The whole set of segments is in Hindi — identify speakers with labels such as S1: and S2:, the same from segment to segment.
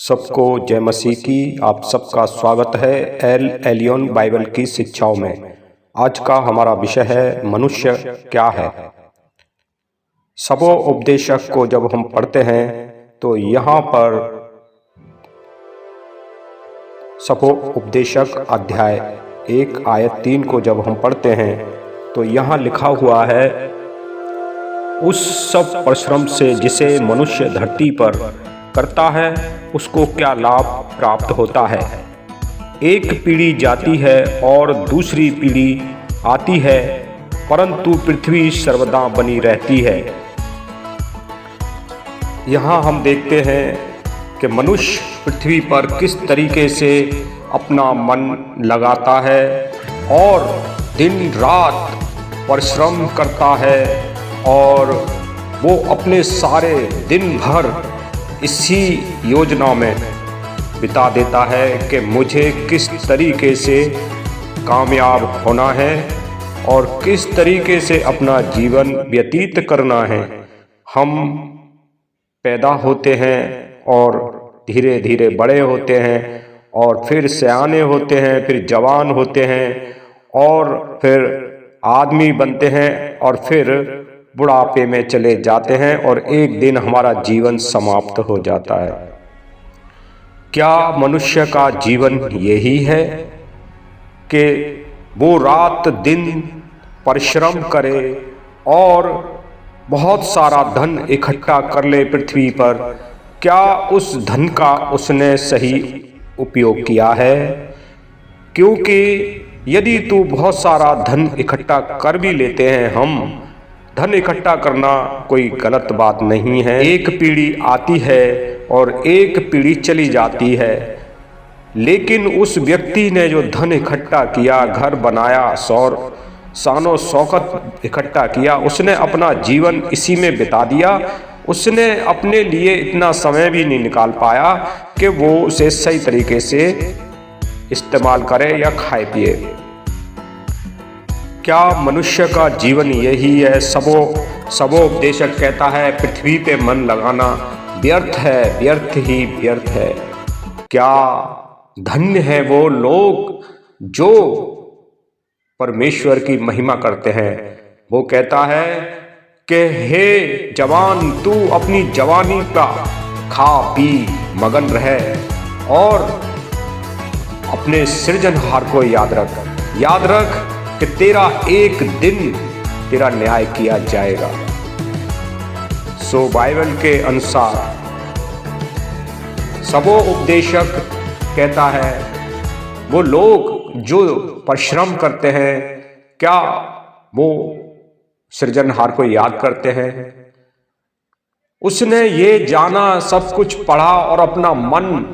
S1: सबको जय मसीह की। आप सबका स्वागत है एल एलियन बाइबल की शिक्षाओं में। आज का हमारा विषय है मनुष्य क्या है। सबो उपदेशक को जब हम पढ़ते हैं तो यहाँ पर सबो उपदेशक अध्याय 1 आयत 3 को जब हम पढ़ते हैं तो यहाँ लिखा हुआ है, उस सब परिश्रम से जिसे मनुष्य धरती पर करता है उसको क्या लाभ प्राप्त होता है। एक पीढ़ी जाती है और दूसरी पीढ़ी आती है, परंतु पृथ्वी सर्वदा बनी रहती है। यहाँ हम देखते हैं कि मनुष्य पृथ्वी पर किस तरीके से अपना मन लगाता है और दिन रात परिश्रम करता है और वो अपने सारे दिन भर इसी योजना में बिता देता है कि मुझे किस तरीके से कामयाब होना है और किस तरीके से अपना जीवन व्यतीत करना है। हम पैदा होते हैं और धीरे धीरे बड़े होते हैं और फिर सयाने होते हैं, फिर जवान होते हैं और फिर आदमी बनते हैं और फिर बुढ़ापे में चले जाते हैं और एक दिन हमारा जीवन समाप्त हो जाता है। क्या मनुष्य का जीवन यही है कि वो रात दिन परिश्रम करे और बहुत सारा धन इकट्ठा कर ले पृथ्वी पर? क्या उस धन का उसने सही उपयोग किया है? क्योंकि यदि तू बहुत सारा धन इकट्ठा कर भी लेते हैं, हम धन इकट्ठा करना कोई गलत बात नहीं है। एक पीढ़ी आती है और एक पीढ़ी चली जाती है, लेकिन उस व्यक्ति ने जो धन इकट्ठा किया, घर बनाया, शानो शौकत इकट्ठा किया, उसने अपना जीवन इसी में बिता दिया। उसने अपने लिए इतना समय भी नहीं निकाल पाया कि वो उसे सही तरीके से इस्तेमाल करे या खाए पिए। क्या मनुष्य का जीवन यही है? सबो उपदेशक कहता है पृथ्वी पे मन लगाना व्यर्थ है, व्यर्थ ही व्यर्थ है। क्या धन्य है वो लोग जो परमेश्वर की महिमा करते हैं। वो कहता है कि हे जवान, तू अपनी जवानी का खा पी मगन रहे और अपने सृजनहार को याद रख कि तेरा एक दिन तेरा न्याय किया जाएगा। सो बाइबल के अनुसार सबो उपदेशक कहता है वो लोग जो परिश्रम करते हैं, क्या वो सृजनहार को याद करते हैं? उसने ये जाना, सब कुछ पढ़ा और अपना मन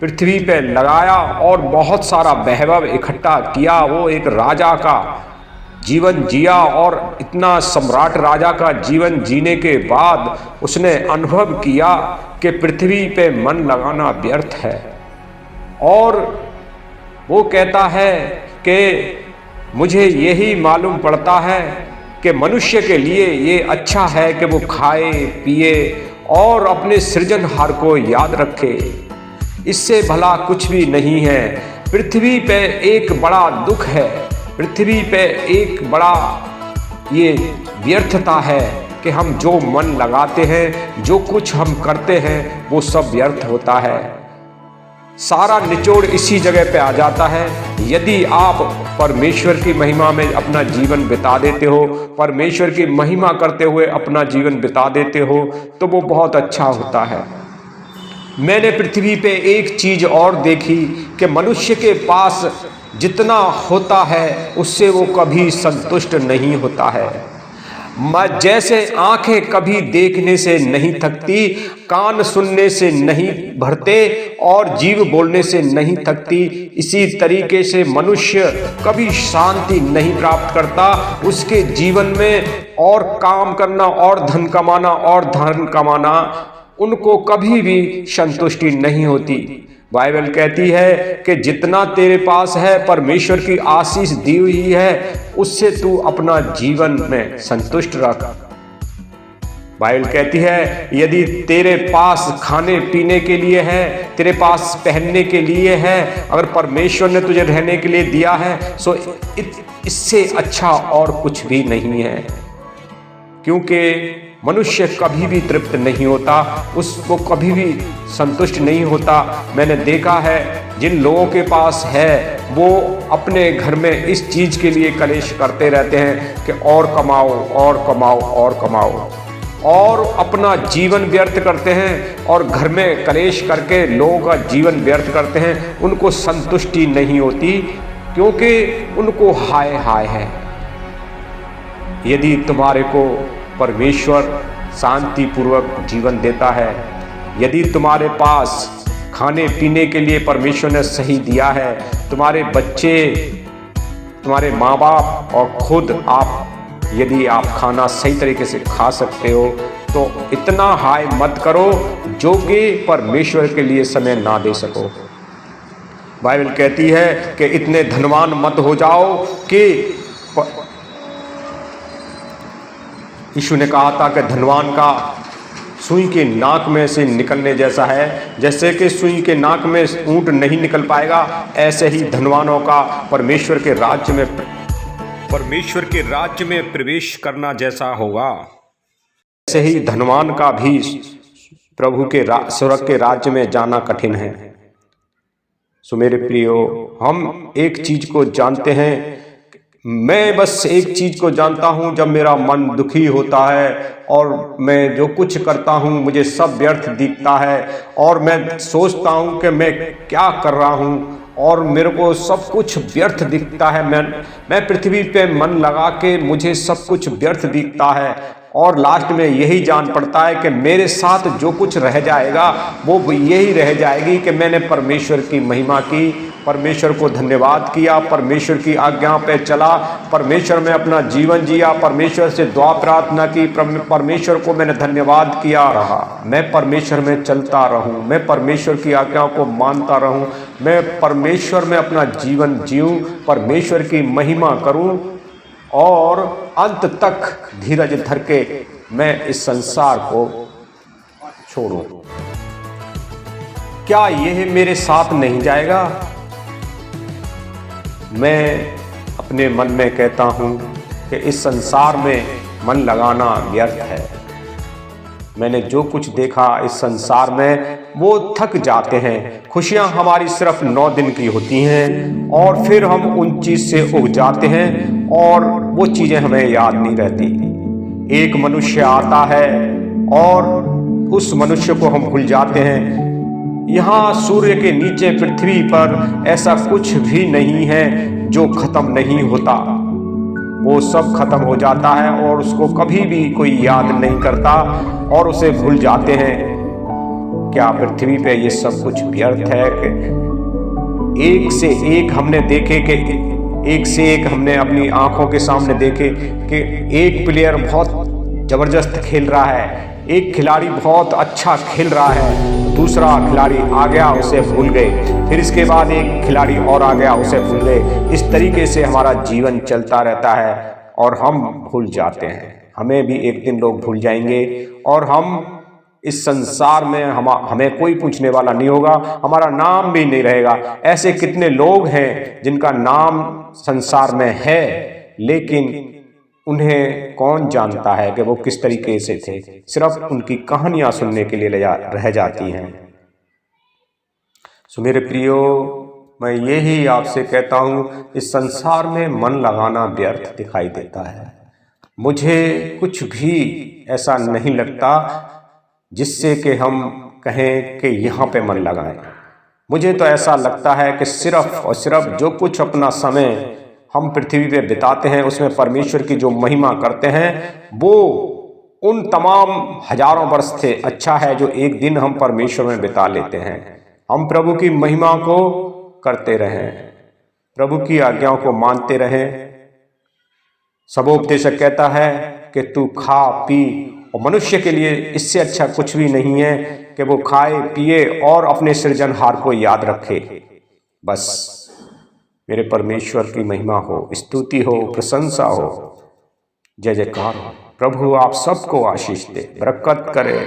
S1: पृथ्वी पे लगाया और बहुत सारा वैभव इकट्ठा किया। वो एक राजा का जीवन जिया और इतना सम्राट राजा का जीवन जीने के बाद उसने अनुभव किया कि पृथ्वी पे मन लगाना व्यर्थ है। और वो कहता है कि मुझे यही मालूम पड़ता है कि मनुष्य के लिए ये अच्छा है कि वो खाए पिए और अपने सृजनहार को याद रखे। इससे भला कुछ भी नहीं है। पृथ्वी पे एक बड़ा दुख है, पृथ्वी पे एक बड़ा ये व्यर्थता है कि हम जो मन लगाते हैं, जो कुछ हम करते हैं, वो सब व्यर्थ होता है। सारा निचोड़ इसी जगह पे आ जाता है। यदि आप परमेश्वर की महिमा में अपना जीवन बिता देते हो, परमेश्वर की महिमा करते हुए अपना जीवन बिता देते हो, तो वो बहुत अच्छा होता है। मैंने पृथ्वी पे एक चीज और देखी कि मनुष्य के पास जितना होता है उससे वो कभी संतुष्ट नहीं होता है। जैसे आंखें कभी देखने से नहीं थकती, कान सुनने से नहीं भरते और जीभ बोलने से नहीं थकती, इसी तरीके से मनुष्य कभी शांति नहीं प्राप्त करता। उसके जीवन में और काम करना और धन कमाना उनको कभी भी संतुष्टि नहीं होती। बाइबल कहती है कि जितना तेरे पास है परमेश्वर की आशीष दी हुई है, उससे तू अपना जीवन में संतुष्ट रख। बाइबल कहती है यदि तेरे पास खाने पीने के लिए है, तेरे पास पहनने के लिए है, अगर परमेश्वर ने तुझे रहने के लिए दिया है, सो इससे अच्छा और कुछ भी नहीं है। क्योंकि मनुष्य कभी भी तृप्त नहीं होता, उसको कभी भी संतुष्ट नहीं होता। मैंने देखा है जिन लोगों के पास है वो अपने घर में इस चीज़ के लिए कलेश करते रहते हैं कि और कमाओ और कमाओ और कमाओ, और अपना जीवन व्यर्थ करते हैं और घर में कलेश करके लोगों का जीवन व्यर्थ करते हैं। उनको संतुष्टि नहीं होती क्योंकि उनको हाय हाय है। यदि तुम्हारे को परमेश्वर शांतिपूर्वक जीवन देता है, यदि तुम्हारे पास खाने पीने के लिए परमेश्वर ने सही दिया है, तुम्हारे बच्चे, तुम्हारे माँ बाप और खुद आप, यदि आप खाना सही तरीके से खा सकते हो, तो इतना हाय मत करो जो कि परमेश्वर के लिए समय ना दे सको। बाइबल कहती है कि इतने धनवान मत हो जाओ कि यीशु ने कहा था कि धनवान का सुई के नाक में से निकलने जैसा है। जैसे कि सुई के नाक में ऊंट नहीं निकल पाएगा, ऐसे ही धनवानों का परमेश्वर के राज्य में प्रवेश करना जैसा होगा। ऐसे ही धनवान का भी प्रभु के स्वर्ग के राज्य में जाना कठिन है। सो मेरे प्रियो, हम एक चीज को जानते हैं, मैं बस एक चीज को जानता हूं, जब मेरा मन दुखी होता है और मैं जो कुछ करता हूं मुझे सब व्यर्थ दिखता है और मैं सोचता हूं कि मैं क्या कर रहा हूं और मेरे को सब कुछ व्यर्थ दिखता है, मैं पृथ्वी पे मन लगा के मुझे सब कुछ व्यर्थ दिखता है और लास्ट में यही जान पड़ता है कि मेरे साथ जो कुछ रह जाएगा वो यही रह जाएगी कि मैंने परमेश्वर की महिमा की, परमेश्वर को धन्यवाद किया, परमेश्वर की आज्ञा पे चला, परमेश्वर में अपना जीवन जिया, परमेश्वर से दुआ प्रार्थना की, परमेश्वर को मैंने धन्यवाद किया रहा। मैं परमेश्वर में चलता रहूं, मैं परमेश्वर की आज्ञाओं को मानता रहूं, मैं परमेश्वर में अपना जीवन जीऊं, परमेश्वर की महिमा करूं और अंत तक धीरज धर के मैं इस संसार को छोड़ूं। क्या यह मेरे साथ नहीं जाएगा? मैं अपने मन में कहता हूं कि इस संसार में मन लगाना व्यर्थ है। मैंने जो कुछ देखा इस संसार में वो थक जाते हैं। खुशियां हमारी सिर्फ 9 दिन की होती हैं और फिर हम उन चीज से उब जाते हैं और वो चीजें हमें याद नहीं रहती। एक मनुष्य आता है और उस मनुष्य को हम भूल जाते हैं। यहाँ सूर्य के नीचे पृथ्वी पर ऐसा कुछ भी नहीं है जो खत्म नहीं होता। वो सब खत्म हो जाता है और उसको कभी भी कोई याद नहीं करता और उसे भूल जाते हैं। क्या पृथ्वी पे ये सब कुछ व्यर्थ है कि एक से एक हमने देखे कि एक से एक हमने अपनी आंखों के सामने देखे कि एक प्लेयर बहुत जबरदस्त खेल रहा है, एक खिलाड़ी बहुत अच्छा खेल रहा है, दूसरा खिलाड़ी आ गया उसे भूल गए, फिर इसके बाद एक खिलाड़ी और आ गया उसे भूल गए। इस तरीके से हमारा जीवन चलता रहता है और हम भूल जाते हैं। हमें भी एक दिन लोग भूल जाएंगे और हम इस संसार में हमें कोई पूछने वाला नहीं होगा, हमारा नाम भी नहीं रहेगा। ऐसे कितने लोग हैं जिनका नाम संसार में है लेकिन उन्हें कौन जानता है कि वो किस तरीके से थे। सिर्फ उनकी कहानियां सुनने के लिए रह जाती हैं। सो मेरे प्रियो, मैं यही आपसे कहता हूं, इस संसार में मन लगाना व्यर्थ दिखाई देता है। मुझे कुछ भी ऐसा नहीं लगता जिससे कि हम कहें कि यहाँ पे मन लगाएं। मुझे तो ऐसा लगता है कि सिर्फ और सिर्फ जो कुछ अपना समय हम पृथ्वी पे बिताते हैं उसमें परमेश्वर की जो महिमा करते हैं वो उन तमाम हजारों वर्ष से अच्छा है जो एक दिन हम परमेश्वर में बिता लेते हैं। हम प्रभु की महिमा को करते रहें, प्रभु की आज्ञाओं को मानते रहें। सबोपदेशक कहता है कि तू खा पी, और मनुष्य के लिए इससे अच्छा कुछ भी नहीं है कि वो खाए पिए और अपने सृजनहार को याद रखे। बस मेरे परमेश्वर की महिमा हो, स्तुति हो, प्रशंसा हो, जय जयकार हो। प्रभु आप सबको आशीष दे, बरकत करे।